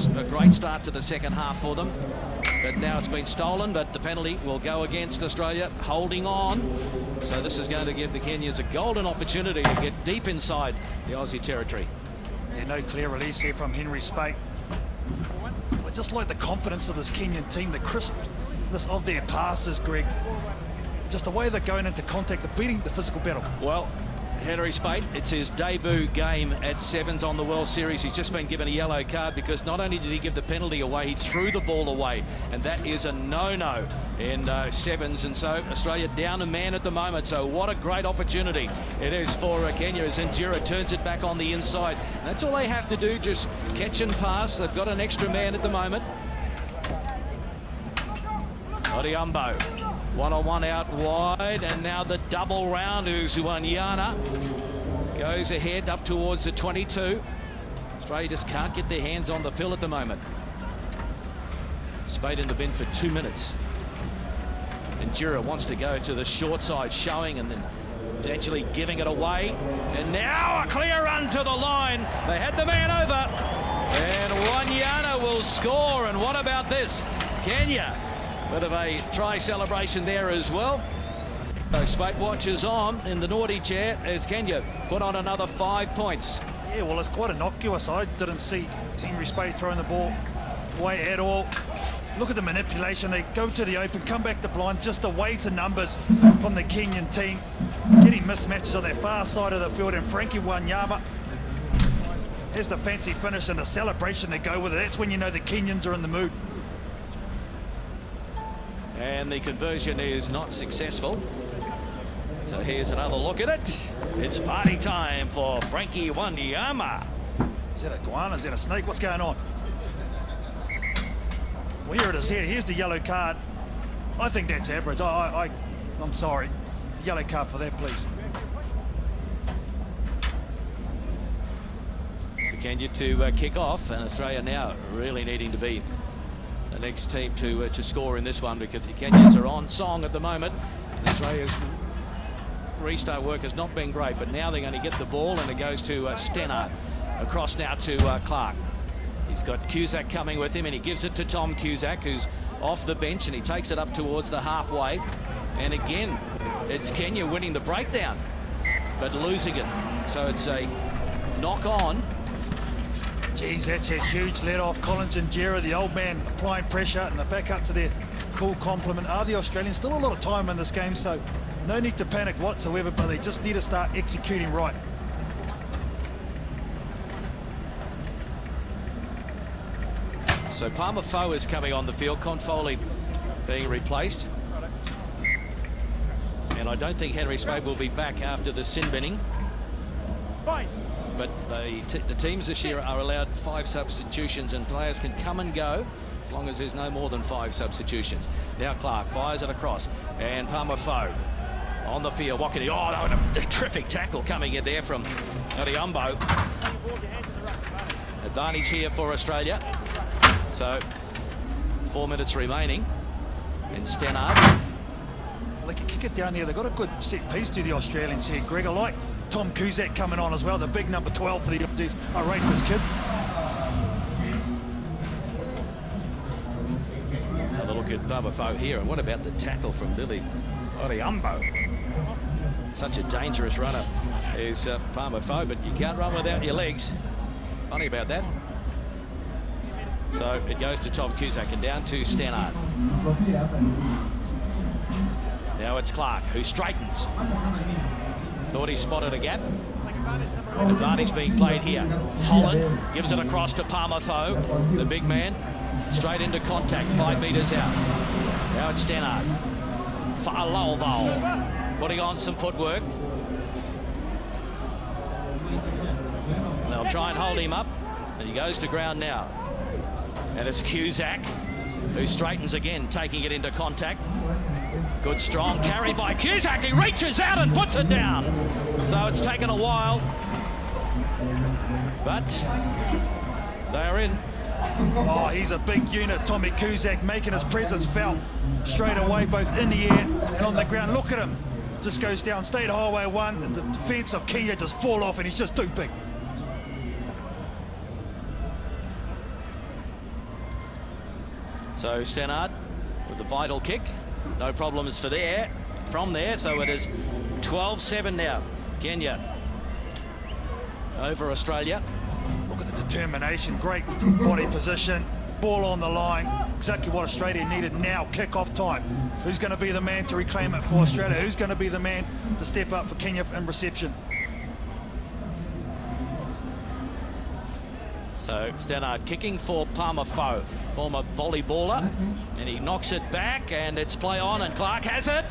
was a great start to the second half for them, but now it's been stolen, but the penalty will go against Australia, holding on. So this is going to give the Kenyans a golden opportunity to get deep inside the Aussie territory. Yeah, no clear release here from Henry Spate. I just like the confidence of this Kenyan team, the crispness of their passes, Greg. Just the way they're going into contact, they're beating the physical battle. Well, Henry Spate, it's his debut game at Sevens on the World Series. He's just been given a yellow card because not only did he give the penalty away, he threw the ball away, and that is a no-no in Sevens. And so Australia down a man at the moment. So what a great opportunity it is for Kenya as Ndjira turns it back on the inside. And that's all they have to do, just catch and pass. They've got an extra man at the moment. Odhiambo. One-on-one out wide, and now the double round. Uzuanyana goes ahead up towards the 22. Australia just can't get their hands on the pill at the moment. Spade in the bin for 2 minutes. Ndjira wants to go to the short side, showing and then potentially giving it away. And now a clear run to the line. They had the man over, and Wanyana will score. And what about this? Kenya. Bit of a try celebration there as well. So Spate watches on in the naughty chair as Kenya put on another 5 points. Yeah, well, it's quite innocuous. I didn't see Henry Spate throwing the ball away at all. Look at the manipulation. They go to the open, come back to blind, just the weight of numbers from the Kenyan team. Getting mismatches on that far side of the field, and Frankie Wanyama has the fancy finish and the celebration to go with it. That's when you know the Kenyans are in the mood. And the conversion is not successful. So here's another look at it. It's party time for Frankie Wanyama. Is that a iguana? Is that a snake? What's going on? Well, here it is. Here's the yellow card. I think that's average. I'm sorry. Yellow card for that, please. So Kenya to kick off, and Australia now really needing to be the next team to score in this one, because the Kenyans are on song at the moment. And Australia's restart work has not been great, but now they're going to get the ball, and it goes to Stennard. Across now to Clark. He's got Cusack coming with him, and he gives it to Tom Cusack, who's off the bench, and he takes it up towards the halfway. And again, it's Kenya winning the breakdown, but losing it. So it's a knock on. Geez, that's a huge let off. Collins and Ndjira, the old man, applying pressure, and the back up to their cool compliment. Are the Australians? Still a lot of time in this game, so no need to panic whatsoever, but they just need to start executing right. So Palmer Foe is coming on the field, Confoli being replaced. And I don't think Henry Spade will be back after the sin binning. But the teams this year are allowed 5 substitutions, and players can come and go as long as there's no more than 5 substitutions. Now Clark fires it across, and Palmer Foe on the field. What can he? Oh, a terrific tackle coming in there from Odhiambo. Advantage here for Australia. So 4 minutes remaining, and Stennard. Well, they can kick it down here. They've got a good set piece to the Australians here, Greg. I like Tom Cusack coming on as well, the big number 12 for the Aussies. I rate this kid. Another look at Palmer Foe here, and what about the tackle from Billy Odhiambo? Such a dangerous runner is Palmer Foe, but you can't run without your legs. Funny about that. So it goes to Tom Cusack and down to Stennard. Now it's Clark, who straightens. Thought he spotted a gap. Advantage being played here. Holland gives it across to Palmer Foe, the big man. Straight into contact, 5 metres out. Now it's Stennard. Fa'alovo putting on some footwork. They'll try and hold him up, and he goes to ground now. And it's Cusack, who straightens again, taking it into contact. Good strong carry by Cusack. He reaches out and puts it down. So it's taken a while, but they're in. Oh, he's a big unit, Tommy Cusack, making his presence felt straight away, both in the air and on the ground. Look at him. Just goes down State Highway 1, and the defence of Kenya just fall off, and he's just too big. So Stannard with the vital kick. No problems from there. So it is 12-7 now. Kenya over Australia. Look at the determination, great body position, ball on the line, exactly what Australia needed now, kick-off time. Who's going to be the man to reclaim it for Australia? Who's going to be the man to step up for Kenya in reception? So Stannard kicking for Palmer Foe, former volleyballer, and he knocks it back, and it's play on, and Clark has it,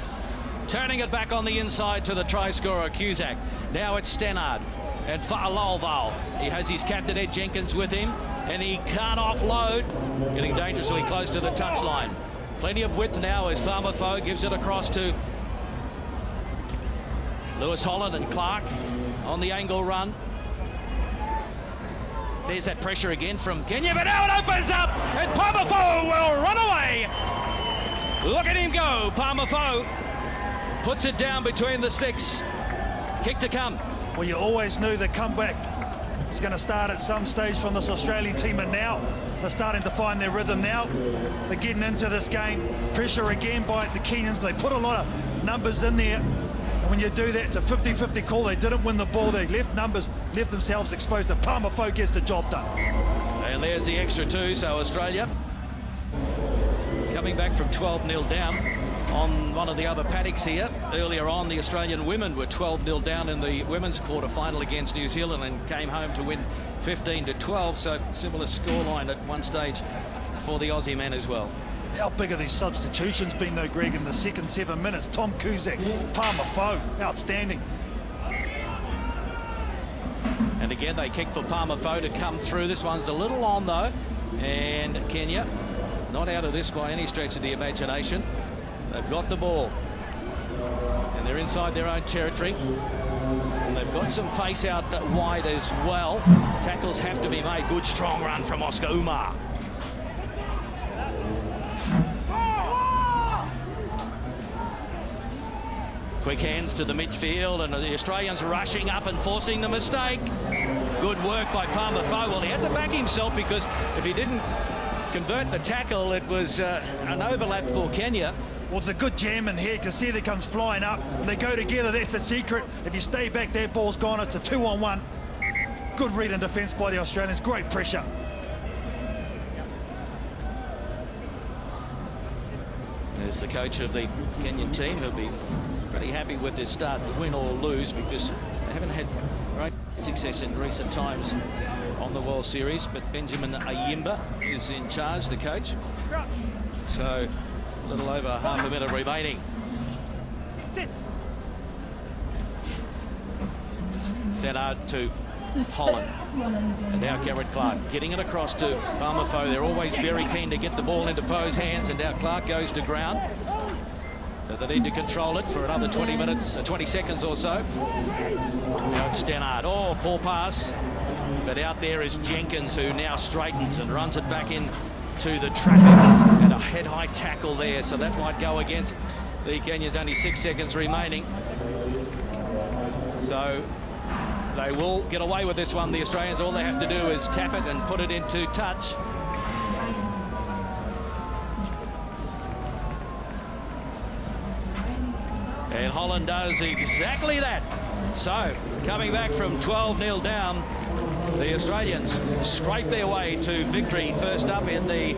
turning it back on the inside to the try scorer Cusack. Now it's Stannard and Fa'alolval. He has his captain Ed Jenkins with him, and he can't offload, getting dangerously close to the touchline. Plenty of width now as Palmer Foe gives it across to Lewis Holland, and Clark on the angle run. There's that pressure again from Kenya, but now it opens up, and Palmer Foe will run away. Look at him go. Palmer Foe puts it down between the sticks. Kick to come. Well, you always knew the comeback was going to start at some stage from this Australian team, and now they're starting to find their rhythm now. They're getting into this game. Pressure again by the Kenyans, but they put a lot of numbers in there. And when you do that, it's a 50-50 call. They didn't win the ball. They left themselves exposed. The Palmer Foe gets the job done. And there's the extra two, so Australia coming back from 12-0 down on one of the other paddocks here. Earlier on, the Australian women were 12-0 down in the women's quarter-final against New Zealand and came home to win 15-12, so similar scoreline at one stage for the Aussie men as well. How big are these substitutions been though, Greg, in the second 7 minutes? Tom Cusack, Palmer Foe, outstanding. And again, they kick for Palmer Foe to come through. This one's a little on though, and Kenya not out of this by any stretch of the imagination. They've got the ball, and they're inside their own territory. And they've got some pace out wide as well. Tackles have to be made. Good strong run from Oscar Umar. Quick hands to the midfield, and the Australians rushing up and forcing the mistake. Good work by Palmer Foe. Well, he had to back himself, because if he didn't convert the tackle, it was an overlap for Kenya. Well, it's a good jam in here, because here they comes flying up. They go together, that's the secret. If you stay back, that ball's gone. It's a 2-on-1. Good read and defence by the Australians. Great pressure. There's the coach of the Kenyan team, who'll be pretty happy with this start, win or lose, because they haven't had great success in recent times on the World Series. But Benjamin Ayimba is in charge, the coach. So a little over half a minute remaining. Stannard to Holland, and now Cameron Clark getting it across to Palmer Foe. They're always very keen to get the ball into Foe's hands, and now Clark goes to ground. So they need to control it for another 20 seconds or so. Now it's Stannard. Oh, poor pass. But out there is Jenkins, who now straightens and runs it back in to the traffic, and a head-high tackle there, so that might go against the Kenyans. Only 6 seconds remaining, so they will get away with this one. The Australians, all they have to do is tap it and put it into touch. And Holland does exactly that. So coming back from 12-0 down, the Australians scrape their way to victory, first up in the